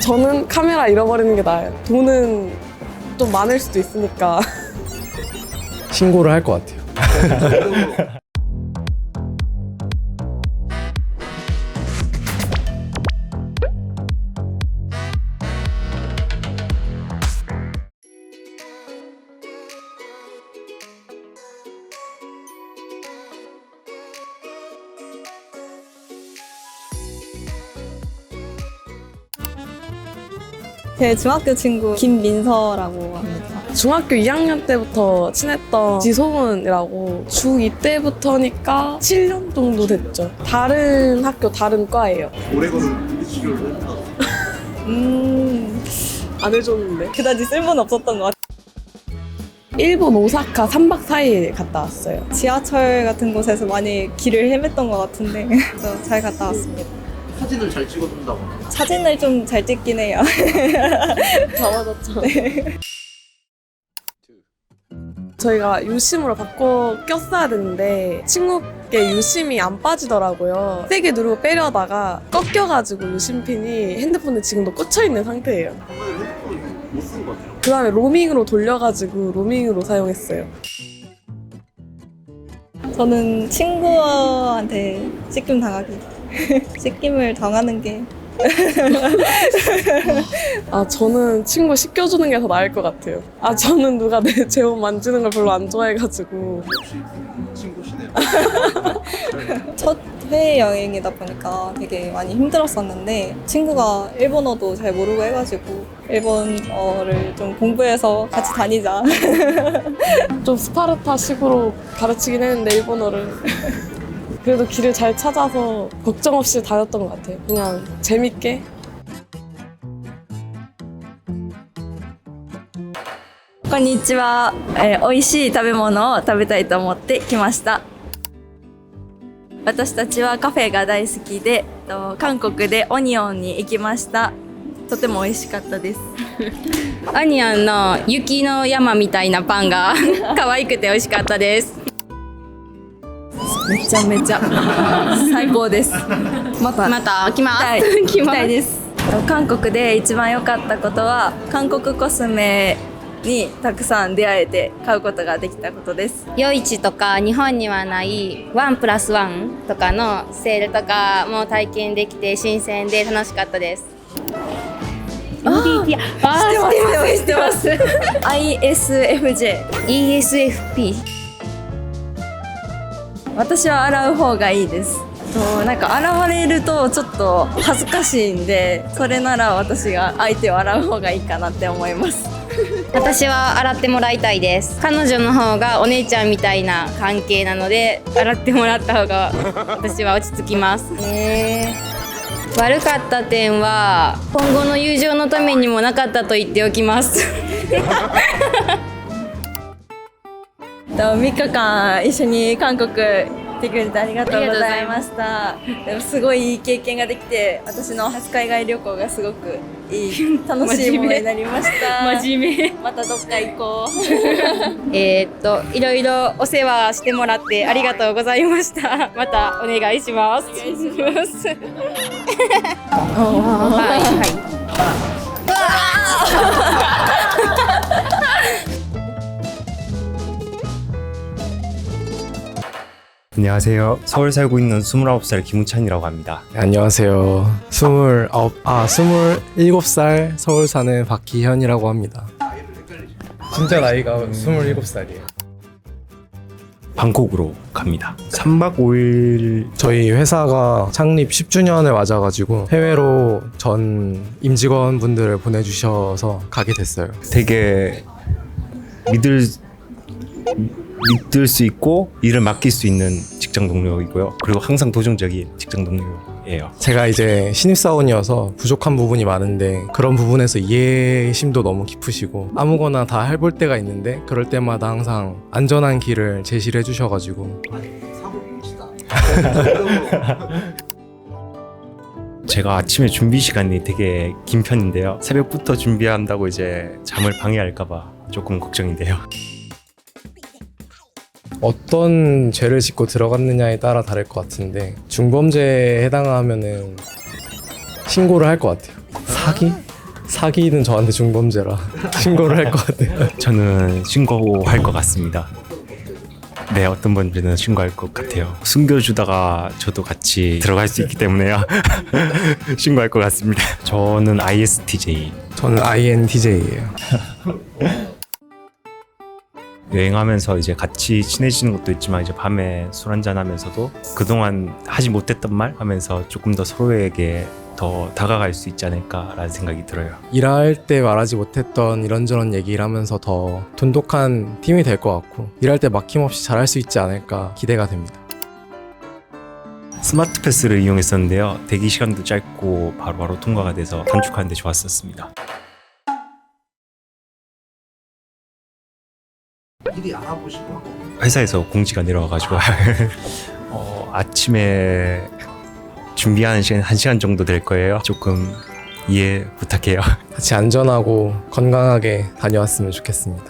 저는 카메라 잃어버리는 게 나아요. 돈은 좀 많을 수도 있으니까. 신고를 할 것 같아요. 제 중학교 친구 김민서라고 합니다. 중학교 2학년 때부터 친했던 지소은이라고 중2 때부터니까 7년 정도 됐죠. 다른 학교, 다른 과예요. 오래건 비치를 안 해줬는데. 그다지 쓸모는 없었던 것 같아요. 일본 오사카 3박 4일 갔다 왔어요. 지하철 같은 곳에서 많이 길을 헤맸던 것 같은데 그래서 잘 갔다 왔습니다. 사진을 잘 찍어준다고. 사진을 좀 잘 찍긴 해요. 다 맞았죠. 저희가 유심으로 바꿔 꼈어야 되는데 친구께 유심이 안 빠지더라고요. 세게 누르고 빼려다가 꺾여가지고 유심핀이 핸드폰에 지금도 꽂혀있는 상태예요. 한 번에 핸드폰을 못 쓴 것 같아요. 그 다음에 로밍으로 돌려가지고 로밍으로 사용했어요. 저는 친구한테 씻김 당하기. 씻김을 당하는 게 저는 친구 씻겨주는 게 더 나을 것 같아요. 저는 누가 내 제 옷 만지는 걸 별로 안 좋아해가지고. 역시 친구시네요. 첫 해외여행이다 보니까 되게 많이 힘들었었는데 친구가 일본어도 잘 모르고 해가지고 일본어를 좀 공부해서 같이 다니자. 좀 스파르타식으로 가르치긴 했는데 일본어를. 그래도 길을 잘 찾아서 걱정 없이 다녔던 것 같아요. 그냥 재밌게. こんにちは、美味しい食べ物を食べたいと思って来ました。私たちはカフェが大好きで、韓国でオニオンに行きました。とても美味しかったです。オニオンの雪の山みたいなパンが可愛くて美味しかったです。めちゃめちゃ最高です。また来ます。行きたいです。韓国で一番良かったことは韓国コスメにたくさん出会えて買うことができたことです。夜市とか日本にはない1+1とかのセールとかも体験できて新鮮で楽しかったです。知ってます。ISFJ。 ESFP。 私は洗う方がいいです。なんか洗われるとちょっと恥ずかしいんで、それなら私が相手を洗う方がいいかなって思います。私は洗ってもらいたいです。彼女の方がお姉ちゃんみたいな関係なので洗ってもらった方が私は落ち着きます。悪かった点は今後の友情のためにもなかったと言っておきます。3日間一緒に韓国行ってくれてありがとうございました。でもすごいいい経験ができて、私の初海外旅行がすごくいい楽しいものになりました。真面目。またどっか行こう。いろいろお世話してもらってありがとうございました。またお願いします。안녕하세요. 서울 살고 있는 29살 김우찬이라고 합니다. 네, 안녕하세요. 27살 서울 사는 박기현이라고 합니다. 진짜 나이가 27살이에요. 방콕으로 갑니다. 3박 5일 저희 회사가 창립 10주년을 맞아가지고 해외로 전 임직원분들을 보내주셔서 가게 됐어요. 되게 믿을 수 있고 일을 맡길 수 있는 직장 동료이고요. 그리고 항상 도전적인 직장 동료예요. 제가 이제 신입사원이어서 부족한 부분이 많은데 그런 부분에서 이해심도 너무 깊으시고 아무거나 다 해볼 때가 있는데 그럴 때마다 항상 안전한 길을 제시를 해주셔가지고 제가 아침에 준비 시간이 되게 긴 편인데요. 새벽부터 준비한다고 이제 잠을 방해할까봐 조금 걱정인데요. 어떤 죄를 짓고 들어갔느냐에 따라 다를 것 같은데 중범죄에 해당하면은 신고를 할 것 같아요. 사기? 사기는 저한테 중범죄라 신고를 할 것 같아요. 저는 신고할 것 같습니다. 네, 어떤 분들은 신고할 것 같아요. 숨겨주다가 저도 같이 들어갈 수 있기 때문에요. 신고할 것 같습니다. 저는 ISTJ. 저는 INTJ예요. 여행하면서 이제 같이 친해지는 것도 있지만 이제 밤에 술 한잔 하면서도 그동안 하지 못했던 말 하면서 조금 더 서로에게 더 다가갈 수 있지 않을까라는 생각이 들어요. 일할 때 말하지 못했던 이런저런 얘기를 하면서 더 돈독한 팀이 될 것 같고 일할 때 막힘없이 잘할 수 있지 않을까 기대가 됩니다. 스마트 패스를 이용했었는데요. 대기 시간도 짧고 바로바로 통과가 돼서 단축하는 데 좋았었습니다. 미리 알아보시고 회사에서 공지가 내려와가지고 아침에 준비하는 시간 1시간 정도 될 거예요. 조금 이해 부탁해요. 같이 안전하고 건강하게 다녀왔으면 좋겠습니다.